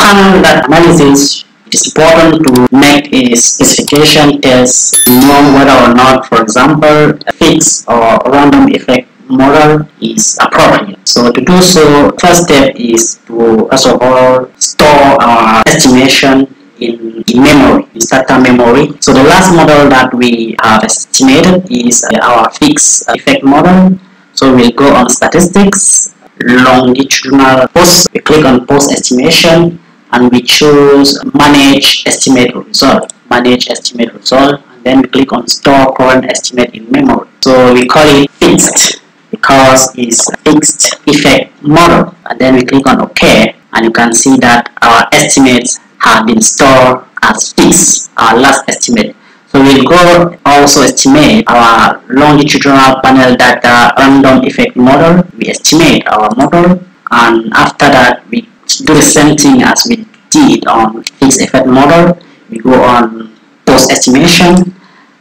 final that analysis, it is important to make a specification test, know whether or not, for example, a fixed or random effect model is appropriate. So to do so, first step is to first of all store our estimation in memory, in Stata memory. So the last model that we have estimated is our fixed effect model. So we'll go on statistics, longitudinal post, we click on post estimation, and we choose manage estimate result, and then we click on store current estimate in memory. So we call it fixed because it's a fixed effect model, and then we click on OK, and you can see that our estimates have been stored as fixed, our last estimate. So we'll go also estimate our longitudinal panel data random effect model. We estimate our model, and after that we do the same thing as we did on fixed effect model. We go on post estimation,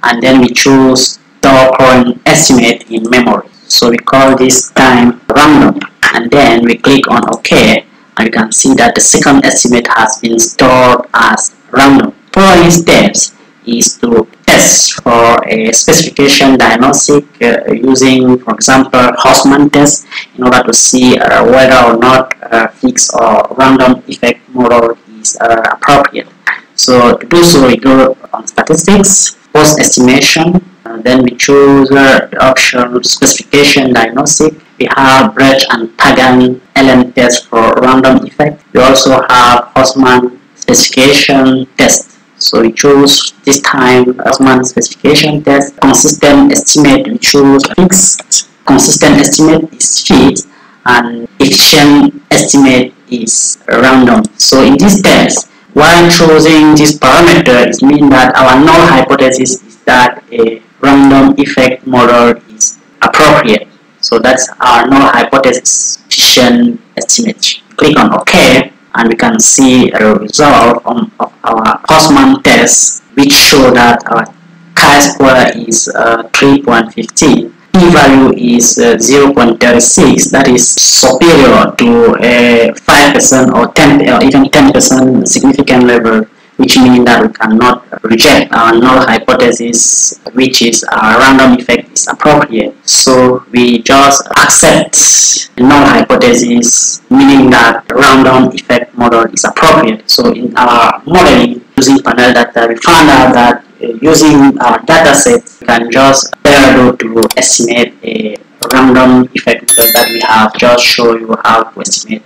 and then we choose store current estimate in memory. So we call this time random, and then we click on OK, and you can see that the second estimate has been stored as random. Following steps is to test for a specification diagnostic using, for example, Hausman test in order to see whether or not fixed or random effect model is appropriate. So to do so, we go on statistics, post estimation, then we choose the option specification diagnostic. We have Brecht and Tagan LM test for random effect. We also have Hausman specification test. So we choose this time Hausman specification test. Consistent estimate, we choose fixed. Consistent estimate is fixed, and efficient estimate is random. So in this test, while choosing this parameter, it means that our null hypothesis is that a random effect model is appropriate. So that's our null hypothesis, efficient estimate. Click on OK, and we can see a result of our Hausman test, which show that our chi-square is 3.15. P-value is 0.36. That is superior to a 5% or 10 or even 10% significant level, which means that we cannot reject our null hypothesis, which is our random effect is appropriate. So we just accept the null hypothesis, meaning that the random effect model is appropriate. So in our modeling using panel data, we found out that using our data set, we can just better to estimate a random effect model that we have just show you how to estimate